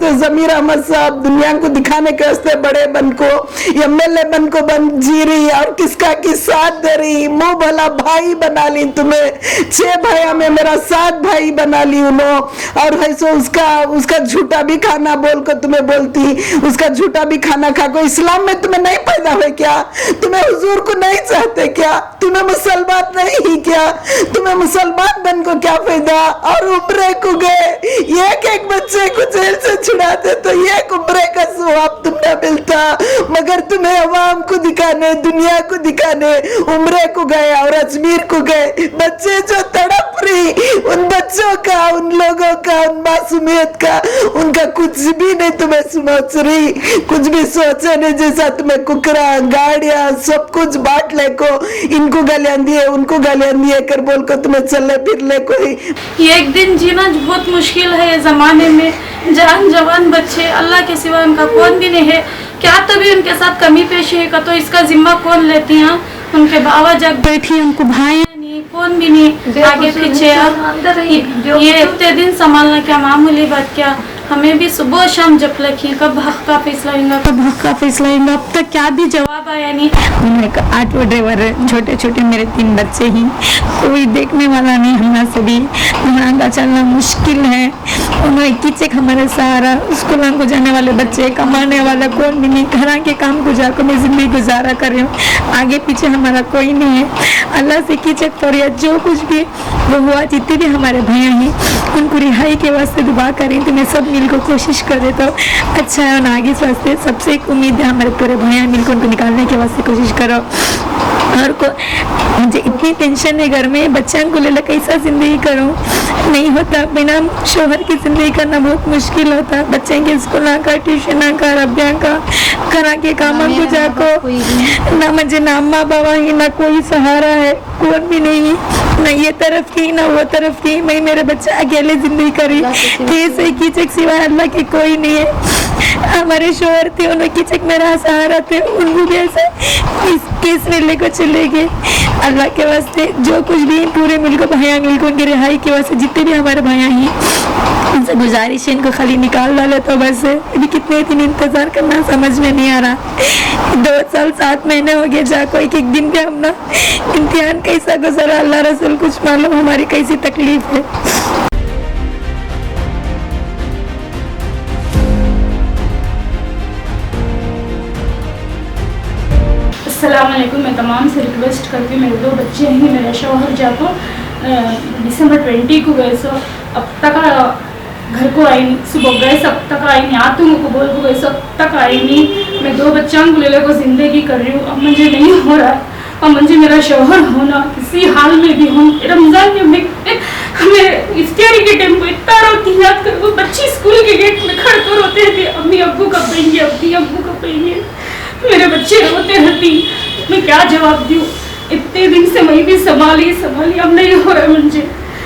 वास्ते जमीर अहमद साहब दुनिया को दिखाने के वास्ते बड़े बन को MLA बन को बन जी रही और किसका की साथ दे रही, मुंह भला भाई बना ली तुम्हें, 6 भाइयों में मेरा 7 भाई बना ली उन्होंने। और ऐसे उसका झूठा भी खाना बोल कर तुम्हें बोलती, उसका झूठा भी खाना खा को इस्लाम में तुम्हें नहीं पैदा हुए क्या? तुम्हें हुजूर को नहीं चाहते क्या? तुम्हें मुसलमान नहीं क्या? तुम्हें मुसलमान बन को क्या फायदा? और उम्रे को गए एक बच्चे को जेल से छुड़ाते तो एक उम्रे का सवाब तुमने मिलता, मगर तुम्हें अवाम को दिखाने, दुनिया को दिखाने उम्रे को गए और अजमेर को गए। बच्चे जो तड़प रही, उन बच्चों का, उन लोगों का, उन मासूमियत का, उनका कुछ भी नहीं तुम्हें सोच रही, कुछ भी सोचे नहीं। जैसा तुम्हें कुकरा गाड़िया सब कुछ बांट ले को, इनको गालियां दिए उनको गालियां दिए कर बोल को तुम्हें चलने फिरने कोई। एक दिन जीना बहुत मुश्किल है ये जमाने में। जान जवान बच्चे, अल्लाह के सिवा उनका कौन भी नहीं है। क्या तभी उनके साथ कमी पेशी है का तो इसका जिम्मा कौन लेती हैं? उनके बाबा जग बैठी, उनको भाई नहीं, कौन भी नहीं आगे पीछे। ये इतने दिन संभालना क्या मामूली बात क्या? हमें भी सुबह शाम जब लगी कब हक का फैसला होगा, कब हक का फैसला होगा, अब तक क्या भी जवाब आया नहीं। उन्हें 8 ड्राइवर है, छोटे छोटे मेरे 3 बच्चे ही, कोई देखने वाला नहीं। हमारा सभी घुमाने का चलना मुश्किल है। उन्हें किचक हमारे सहारा, स्कूलों को जाने वाले बच्चे, कमाने वाला कौन भी नहीं। घर के काम को जाकर मैं जिंदगी गुजारा कर रही हूँ, आगे पीछे हमारा कोई नहीं है। अल्लाह से किचक फरियाद जो कुछ भी वो हुआ, जितने भी हमारे भैया हैं उनको रिहाई के वास्ते दुआ करें तो मैं सब मिलकर कोशिश कर देता हूँ अच्छा है। और आगे वास्ते सबसे एक उम्मीद है हमारे पूरे भैया मिलकर उनको निकालने के वास्ते कोशिश करो। और को मुझे इतनी टेंशन है घर में, बच्चों को ले कैसा जिंदगी करूँ, नहीं होता। बिना शोहर की जिंदगी करना बहुत मुश्किल होता। बच्चे के स्कूल का, ट्यूशन का, रबिया का, घर के काम को जाको ना, मुझे ना माँ बाबा ही ना कोई सहारा है, कौन भी नहीं, ना ये तरफ की ना वो तरफ की। मैं मेरे बच्चे अकेले जिंदगी करी, कैसे कीचक सिवाय अल्लाह के कोई नहीं है। हमारे शोहर थे, उन्होंने कीचक मेरा सहारा थे, उनको भी ऐसा इस केस में लेकर चले गए। अल्लाह के वास्ते जो कुछ भी पूरे मिलकर भैया मिलकर उनकी रिहाई के वास्ते जितने भी हमारे भैया हैं उनसे गुजारिश है इनको खाली निकाल डाले तो बस। अभी कितने दिन इंतजार करना समझ में नहीं आ रहा। 2 साल 7 महीने हो गए जाको, एक दिन पे हम ना इम्तिहान कैसा गुजरा अल्लाह रसूल कुछ मालूम हमारी कैसी तकलीफ है। अस्सलाम वालेकुम। मैं तमाम से रिक्वेस्ट करती हूँ, मेरे 2 बच्चे हैं, मेरा शौहर जाको दिसंबर 20 को गए, सो अब तक घर को आई नहीं। सुबह गए सब तक आई नहीं, आतू को बोल को गए सब तक आई नहीं। मैं 2 बच्चों को ले को जिंदगी कर रही हूँ, अब मुझे नहीं हो रहा है। अब मुझे मेरा शौहर होना किसी हाल में भी हो। रमजान में हमें इफ्तारी के टाइम को इतना रोती याद कर, वो बच्ची स्कूल के गेट में खड़ कर रोते थे, अम्मी अब्बू कब आएंगे, अब्बी अब्बू कब आएंगे। मेरे बच्चे रोते रहती, मैं क्या जवाब दूँ? इतने दिन से मैं भी संभाली, अब नहीं हो रहा है। मुझे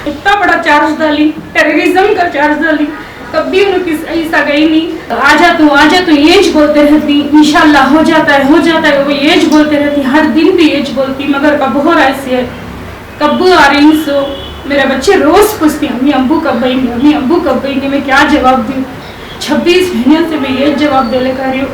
इतना बड़ा चार्ज डाली, टेररिज्म का चार्ज डाली, कभी उन्होंने ऐसा गई नहीं। आ जा तू एज बोलते रहती, इंशाल्लाह हो जाता है वो एज बोलते रहती, हर दिन भी एज बोलती, मगर कब हो रहा है, कब आ रही सो। मेरे बच्चे रोज पूछती अम्मी अब्बू कब आएंगे, अम्मी अब्बू कब आएंगे। मैं क्या जवाब दूँ? 26 महीने से मैं ये जवाब देने कर रही हूँ।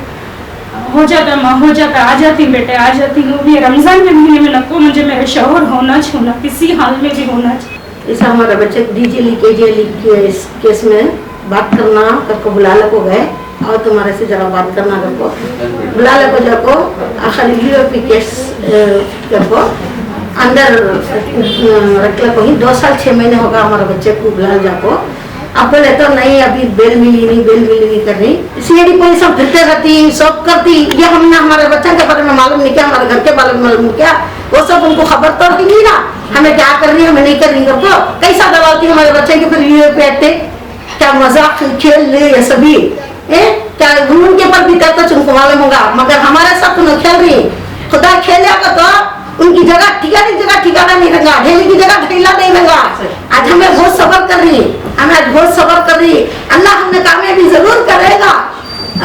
हो जाता माँ, हो जाता, आ जाती बेटे, आ जाती हूँ। ये रमजान के महीने में नको मुझे मेरा शौहर होना छूना किसी हाल में भी होना चाहिए। ऐसा हमारे बच्चे DJL KJL केस में बात करना करको बुलाने को गए, और तुम्हारे से जरा बात करना करको बुलाने को जाको आखिरी DOP केस करको अंदर रखने को ही 2 साल 6 महीने होगा हमारे बच्चे को बुला जाको। अब बोले तो नहीं अभी बेल मिली नहीं कर रही। CID पुलिस सब फिरते रहती, सब करती, ये हमने हमारे बच्चों के बारे में मालूम नहीं क्या, हमारे घर के बारे में मालूम क्या, वो सब उनको खबर तो नहीं ना हमें क्या कर रही है हमें नहीं कर रही। तो कैसा दबाती हमारे बच्चे के, फिर UAP आते क्या मजाक खेल ले ये सभी क्या उनके पर भी करता उनको मालूम होगा, मगर हमारे साथ उन्हें खेल रही। खुदा खेलेगा तो उनकी जगह ठिकाना नहीं रहेगा, ढेली की जगह ढेला नहीं रहेगा। आज हमें बहुत सब्र कर रही, अल्लाह हमने कामयाबी जरूर करेगा।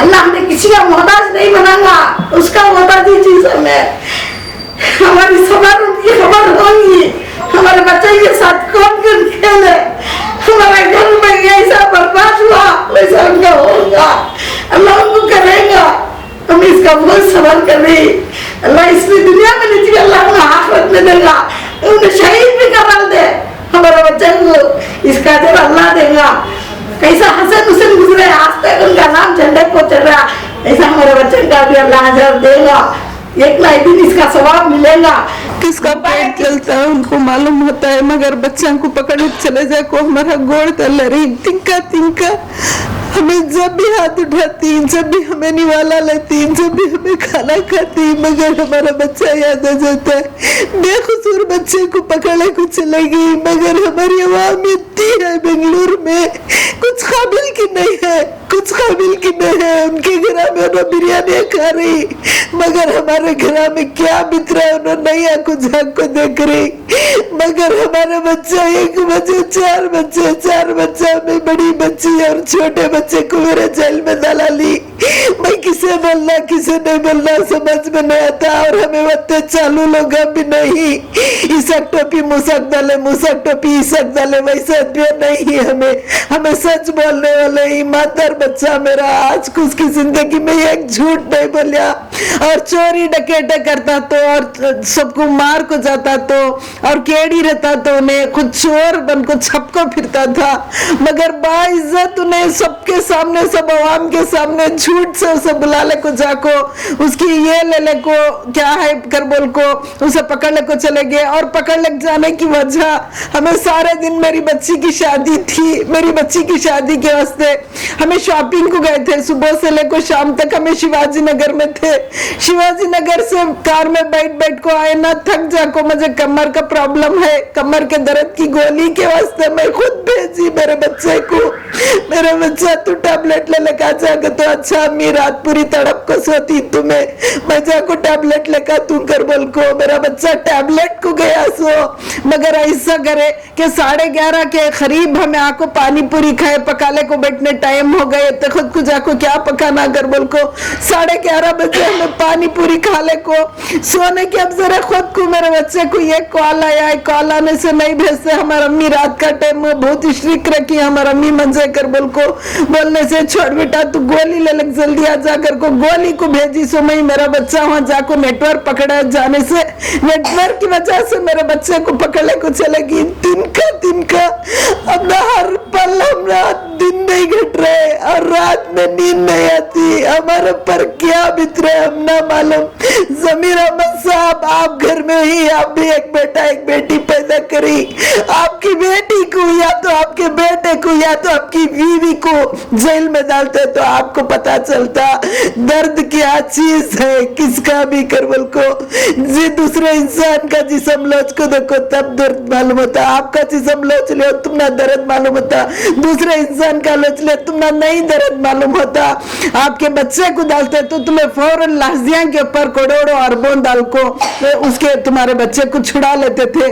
अल्लाह हमें किसी का मोहताज नहीं बनाएगा, उसका मोहताजी चीज हमें हमारी सबर उनकी खबर होगी। हमारे बच्चे के साथ कौन खेले, हमारे घर में ऐसा बर्बाद हुआ वैसा उनका होगा। इसका बहुत सवाल कर रही। अल्लाह इसमें दुनिया में नहीं, अल्लाह हमें आखिरत में देगा, उन्हें शहीद भी करा दे हमारे बच्चे को, इसका अजर अल्लाह देगा। कैसा हसन हुसैन गुजरे, आज तक उनका नाम झंडे को चल रहा, ऐसा हमारे बच्चे का भी अल्लाह अजर देगा, एक ना एक दिन इसका सवाब मिलेगा। किसका पेट चलता है उनको मालूम होता है, मगर बच्चा को पकड़ने चले जाए को हमारा गोड़ तल रही तिनका तिनका, हमें जब भी हाथ उठाती, जब भी हमें निवाला लेती, जब भी हमें खाना खाती, मगर हमारा बच्चा याद आ जाता है। बेकसूर बच्चे को पकड़ने को चलेगी, मगर हमारी आवाम इतनी है बेंगलुरु में, कुछ काबिल की नहीं है, कुछ काबिल की नहीं है। उनके घर में उन्होंने बिरयानी खा रही, मगर हमारे घर में क्या बीत रहा है उन्होंने नहीं आंखों झांक को देख रही। मगर हमारा बच्चा एक बच्चे चार बच्चा में बड़ी बच्ची और छोटे बच्चे को मेरे जेल में डाला ली। मैं किसे बोलना किसे नहीं बोलना समझ में नहीं आता, और हमें बत्ते चालू लोग भी नहीं, ईसक टोपी मुसक टोपी ईसक डाले वैसे भी नहीं। हमें सच बोलने वाले ईमानदार बच्चा मेरा आज उसकी जिंदगी में एक झूठ नहीं बोलिया, और चोरी डकेटे करता तो, और सबको मार को जाता तो, और केड़ी रहता तो उन्हें खुद चोर बन को छपको फिरता था, मगर बाइज्जत उन्हें सबके सामने, सब आवाम के सामने झूठ से उसे बुला ले को जाको, उसकी ये ले ले को क्या है कर बोल को उसे पकड़ ले को चले गए। और पकड़ ले जाने की वजह हमें सारे दिन, मेरी बच्ची की शादी थी, मेरी बच्ची की शादी के वास्ते हमें शॉपिंग को गए थे, सुबह से लेकर शाम तक हमें शिवाजी नगर में थे। शिवाजी नगर से कार में बैठ को आए ना, थक जाको, मुझे कमर का प्रॉब्लम है, कमर के दर्द की गोली के वास्ते मैं खुद भेजी मेरे बच्चे को। मेरा बच्चा तू टैबलेट ले लेकर जाकर, तो अच्छा अम्मी रात पूरी तड़प को सोती तुम्हें, मैं जाको टैबलेट लेकर तू कर बोल को। मेरा बच्चा टैबलेट को गया सो, मगर ऐसा करे कि 11:30 के करीब हमें आको पानी पूरी खाए, पकाले को बैठने टाइम हो गए, तो खुद को जाको क्या पकाना कर बोल को 11:30 बजे हमें पानी पूरी खा ले को सोने के। अब जरा खुद को मेरे बच्चे को ये कॉल आया है, कॉल आने से नहीं भेजते, हमारा अम्मी रात का टाइम में बहुत स्ट्रिक्ट रखी, हमारा अम्मी मंजे कर बोल को बोलने से छोड़ बेटा तू गोली ले ले जल्दी आ जाकर को गोली को भेजी। सो मैं मेरा बच्चा वहां जाको नेटवर्क पकड़ा जाने से, नेटवर्क की वजह से मेरे बच्चे को पकड़ने को चलेगी तिनका। अब ना हर पल हमरा दिन नहीं घट रहे और रात में नींद नहीं आती, हमारे पर क्या बीत रहे हम ना मालूम। जमीर अहमद साहब, आप घर में ही आप भी एक बेटा एक बेटी पैदा करी, आपकी बेटी को या तो आपके बेटे को या तो आपकी बीवी को जेल में डालते तो आपको पता चलता दर्द क्या चीज है, किसका भी करबल को जी दूसरे इंसान का जिसम लोच को देखो तब दर्द मालूम होता, आपका जिसम लोच ले तुम ना दर्द मालूम होता, दूसरे इंसान का लोच ले तुम ना नहीं दर्द मालूम होता। आपके बच्चे को डालते तो तुम्हें फौरन लहजिया के ऊपर करोड़ों अरबों डाल को उसके तुम्हारे बच्चे को छुड़ा लेते थे।